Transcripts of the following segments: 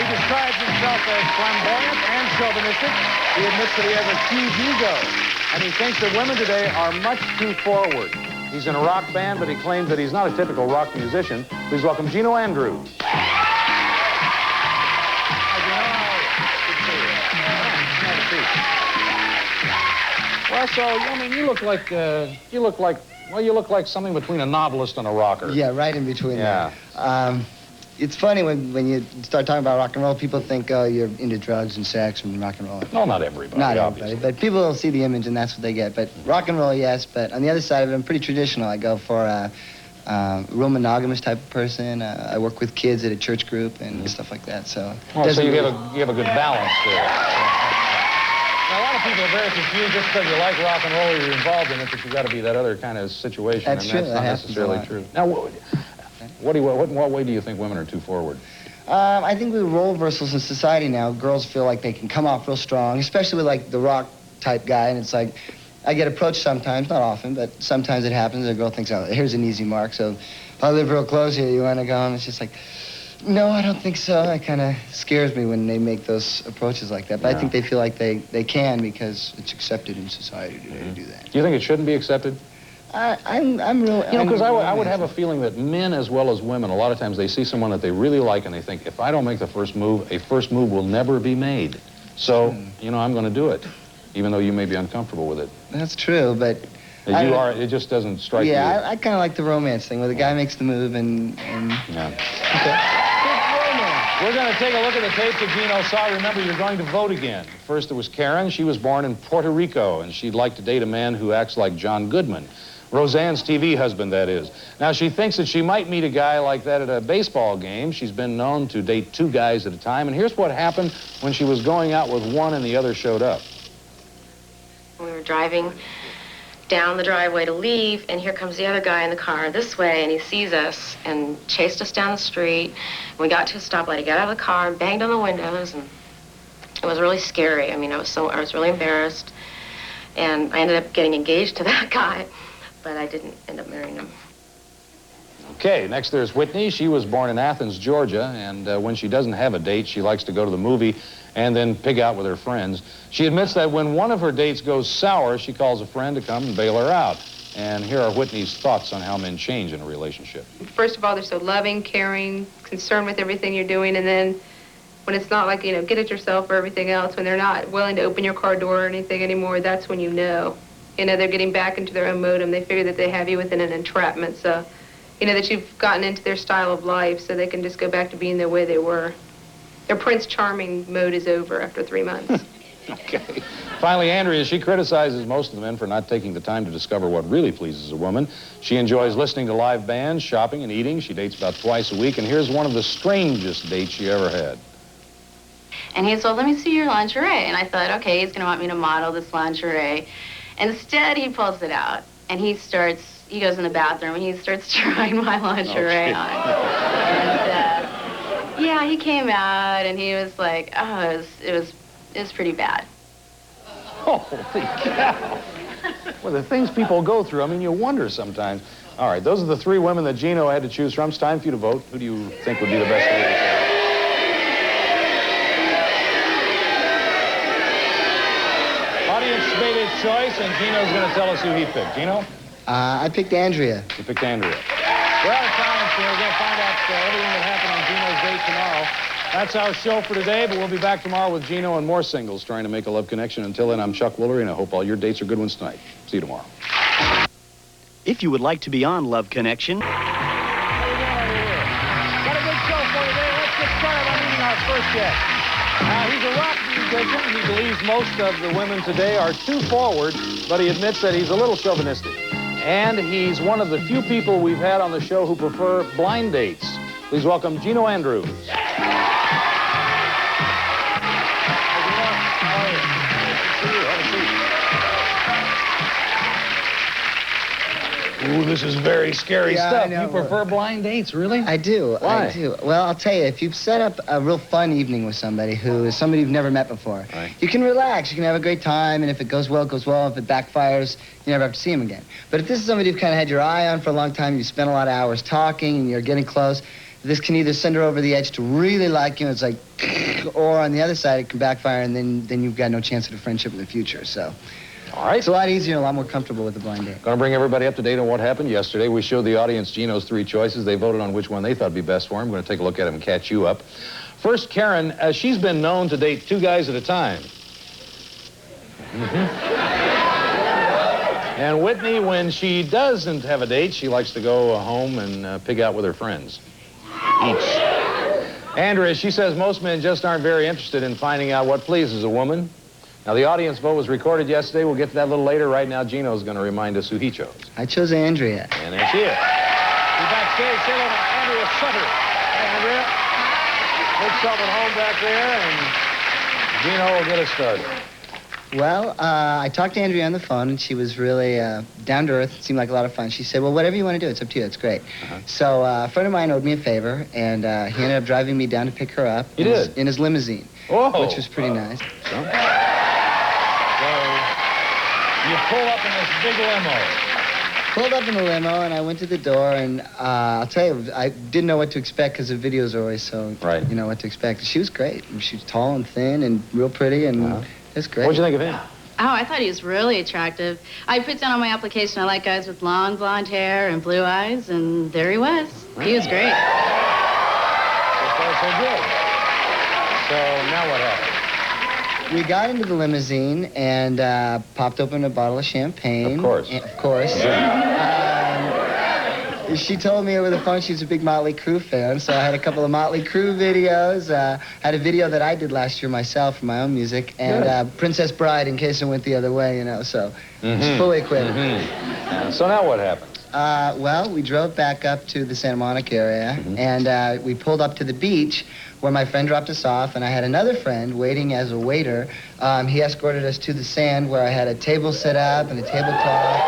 describes himself as flamboyant and chauvinistic. He admits that he has a huge ego, and he thinks that women today are much too forward. He's in a rock band, but he claims that he's not a typical rock musician. Please welcome Geno Andrews. Well, so, I mean, you look like something between a novelist and a rocker. Yeah, right in between. Yeah. It's funny when you start talking about rock and roll, people think, oh, you're into drugs and sex and rock and roll. No, not everybody. Not obviously. everybody, but people will see the image and that's what they get. But rock and roll, yes, but on the other side of it, I'm pretty traditional. I go for a real monogamous type of person. I work with kids at a church group and stuff like that, so... Oh, so you have a good balance there. Now, a lot of people are very confused just because you like rock and roll or you're involved in it, but you've got to be that other kind of situation. That's and true. That's not necessarily true. Now, what way do you think women are too forward? I think we're role reversals in society now. Girls feel like they can come off real strong, especially with, like, the rock type guy, and it's like, I get approached sometimes, not often, but sometimes it happens. A girl thinks, oh, here's an easy mark, so if I live real close here, you want to go? And it's just like, no, I don't think so. It kind of scares me when they make those approaches like that. But I think they feel like they can because it's accepted in society today to do that. Do you think it shouldn't be accepted? I'm real... You know, because I would have a feeling that men as well as women, a lot of times they see someone that they really like and they think, if I don't make the first move, a first move will never be made. So, you know, I'm going to do it, even though you may be uncomfortable with it. That's true, but... it just doesn't strike you. Yeah, I kind of like the romance thing, where the guy makes the move and... Yeah. Okay. We're going to take a look at the tapes that Geno saw. Remember, you're going to vote again. First, there was Karen. She was born in Puerto Rico, and she'd like to date a man who acts like John Goodman. Roseanne's TV husband, that is. Now, she thinks that she might meet a guy like that at a baseball game. She's been known to date 2 guys at a time, and here's what happened when she was going out with one and the other showed up. We were driving down the driveway to leave, and here comes the other guy in the car this way, and he sees us and chased us down the street. We got to a stoplight. He got out of the car and banged on the windows, and it was really scary. I mean, I was really embarrassed, and I ended up getting engaged to that guy, but I didn't end up marrying him. Okay, next there's Whitney. She was born in Athens, Georgia, and when she doesn't have a date, she likes to go to the movie and then pig out with her friends. She admits that when one of her dates goes sour, she calls a friend to come and bail her out. And here are Whitney's thoughts on how men change in a relationship. First of all, they're so loving, caring, concerned with everything you're doing, and then when it's not like, you know, get it yourself or everything else, when they're not willing to open your car door or anything anymore, that's when you know. You know, they're getting back into their own modem. They figure that they have you within an entrapment, so, you know, that you've gotten into their style of life so they can just go back to being the way they were. Their Prince Charming mode is over after 3 months. Okay. Finally, Andrea, she criticizes most of the men for not taking the time to discover what really pleases a woman. She enjoys listening to live bands, shopping, and eating. She dates about twice a week, and here's one of the strangest dates she ever had. And he said, well, let me see your lingerie. And I thought, okay, he's going to want me to model this lingerie. Instead, he pulls it out, and he goes in the bathroom, and he starts trying my lingerie on. And, yeah, he came out, and he was like, oh, it was pretty bad. Holy cow. Well, the things people go through, I mean, you wonder sometimes. All right, those are the 3 women that Geno had to choose from. It's time for you to vote. Who do you think would be the best lady? Audience made its choice, and Geno's going to tell us who he picked. Geno? I picked Andrea. You picked Andrea. We're out of time, so we're going to find out everything that happened on Geno's date tomorrow. That's our show for today, but we'll be back tomorrow with Geno and more singles trying to make a love connection. Until then, I'm Chuck Woolery, and I hope all your dates are good ones tonight. See you tomorrow. If you would like to be on Love Connection... Got a good show for you today. Let's get started on meeting our first guest. He's a rock musician. He believes most of the women today are too forward, but he admits that he's a little chauvinistic. And he's one of the few people we've had on the show who prefer blind dates. Please welcome Geno Andrews. Ooh, this is very scary stuff. I know. You prefer blind dates, really? I do. Why? I do. Well, I'll tell you, if you've set up a real fun evening with somebody who is somebody you've never met before, right, you can relax. You can have a great time, and if it goes well, it goes well. If it backfires, you never have to see him again. But if this is somebody you've kind of had your eye on for a long time, you spent a lot of hours talking, and you're getting close, this can either send her over the edge to really like you, and it's like, or on the other side, it can backfire, and then you've got no chance at a friendship in the future. So, All right. it's a lot easier and a lot more comfortable with the blind date. Going to bring everybody up to date on what happened yesterday. We showed the audience Geno's 3 choices. They voted on which one they thought would be best for him. We're going to take a look at them and catch you up. First, Karen, she's been known to date 2 guys at a time. And Whitney, when she doesn't have a date, she likes to go home and pig out with her friends. Each. Andrea, she says most men just aren't very interested in finding out what pleases a woman. Now, the audience vote was recorded yesterday. We'll get to that a little later. Right now, Geno's going to remind us who he chose. I chose Andrea. And there she is. She's backstage. Say hello to Andrea Sutter. Hey, Andrea. Make yourself at home back there, and Geno will get us started. Well, I talked to Andrea on the phone, and she was really down to earth. It seemed like a lot of fun. She said, well, whatever you want to do, it's up to you. It's great. So a friend of mine owed me a favor, and he ended up driving me down to pick her up in his limousine, which was pretty nice. So you pull up in this big limo. Pulled up in the limo, and I went to the door, and I'll tell you, I didn't know what to expect because the videos are always so, you know what to expect. She was great. She was tall and thin and real pretty, and it's great. What'd you think of him? Oh, I thought he was really attractive. I put down on my application I like guys with long blonde hair and blue eyes, and there he was. He was great. So far, so good. So now what happened? We got into the limousine and popped open a bottle of champagne. Of course. Of course. She told me over the phone she was a big Motley Crue fan, so I had a couple of Motley Crue videos. Had a video that I did last year myself for my own music, and Princess Bride in case it went the other way, you know, so it's fully equipped. So now what happened? Well, we drove back up to the Santa Monica area, and we pulled up to the beach where my friend dropped us off, and I had another friend waiting as a waiter. He escorted us to the sand where I had a table set up and a tablecloth.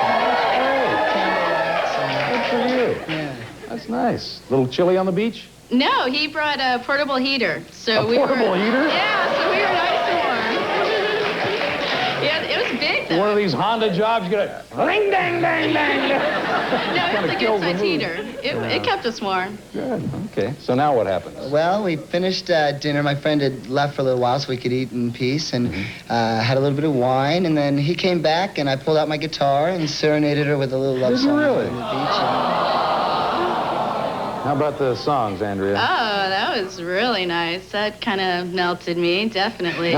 Good for you. Yeah. That's nice. A little chilly on the beach? No, he brought a portable heater. So a portable heater? Yeah, so we were nice and warm. Yeah, it was big, though. One of these Honda jobs, you get a ring, dang, dang, dang. No, it was a good-sized heater. It kept us warm. Good. Okay. So now what happens? Well, we finished dinner. My friend had left for a little while so we could eat in peace, and had a little bit of wine, and then he came back, and I pulled out my guitar and serenaded her with a little love song really? on the beach. How about the songs, Andrea? Oh, that was really nice. That kind of melted me, definitely.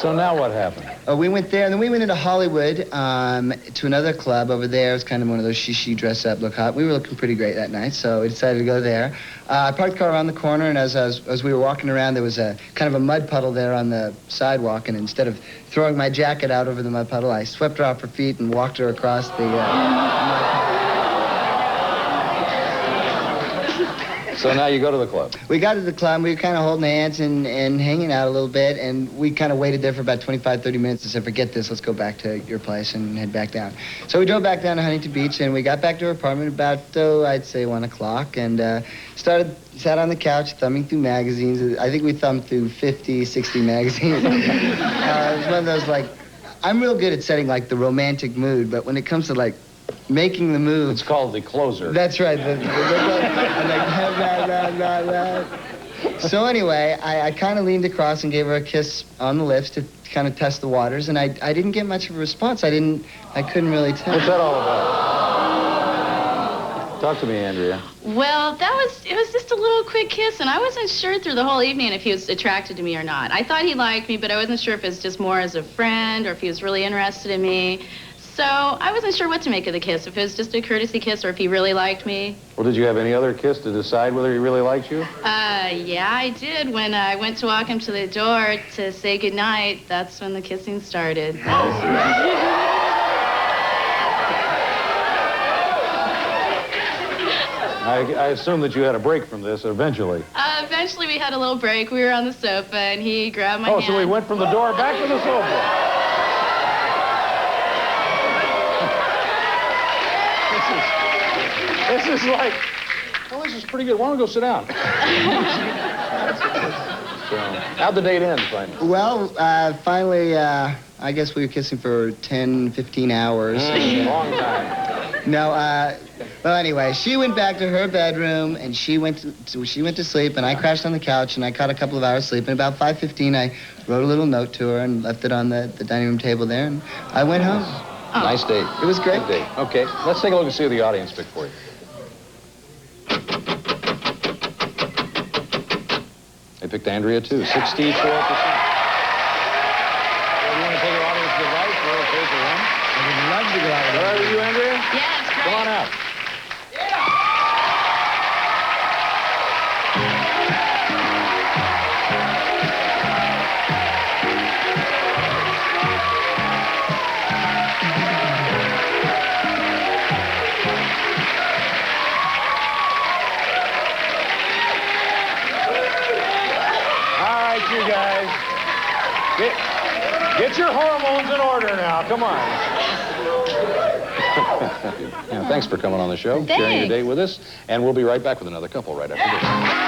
So now what happened? We went there, and then we went into Hollywood to another club over there. It was kind of one of those she dress up, look hot. We were looking pretty great that night, so we decided to go there. I parked the car around the corner, and as we were walking around, there was a kind of a mud puddle there on the sidewalk, and instead of throwing my jacket out over the mud puddle, I swept her off her feet and walked her across the mud puddle. So now you go to the club. We got to the club, we were kind of holding hands and hanging out a little bit, and we kind of waited there for about 25, 30 minutes and said, forget this, let's go back to your place and head back down. So we drove back down to Huntington Beach, and we got back to her apartment about, I'd say 1 o'clock, and sat on the couch thumbing through magazines. I think we thumbed through 50, 60 magazines. It was one of those, like, I'm real good at setting, like, the romantic mood, but when it comes to, like, making the move. It's called the closer. That's right. So anyway, I kind of leaned across and gave her a kiss on the lips to kind of test the waters, and I didn't get much of a response. I couldn't really tell. What's that all about? Talk to me, Andrea. Well, it was just a little quick kiss, and I wasn't sure through the whole evening if he was attracted to me or not. I thought he liked me, but I wasn't sure if it was just more as a friend or if he was really interested in me. So I wasn't sure what to make of the kiss, if it was just a courtesy kiss or if he really liked me. Well, did you have any other kiss to decide whether he really liked you? Yeah, I did. When I went to walk him to the door to say goodnight, that's when the kissing started. I assume that you had a break from this eventually. Eventually we had a little break. We were on the sofa, and he grabbed my hand. Oh, so we went from the door back to the sofa. This is like, well, this is pretty good. Why don't we go sit down? So, how'd the date end, finally? Well, finally, I guess we were kissing for 10, 15 hours. Long time. No, well, anyway, she went back to her bedroom, and she went to sleep, and I crashed on the couch, and I caught a couple of hours sleep. And about 5:15, I wrote a little note to her and left it on the dining room table there, and I went home. Nice date. It was great. Good date. Okay, let's take a look and see what the audience picked for you. They picked Andrea, too, 64%. So do you want to take your audience advice? We're okay for one. I would love to go out with All right her. with you, Andrea? Yeah, it's great. Come on out. All right, you guys. Get your hormones in order now. Come on. Yeah, thanks for coming on the show, sharing your Thanks. date with us. And we'll be right back with another couple right after this.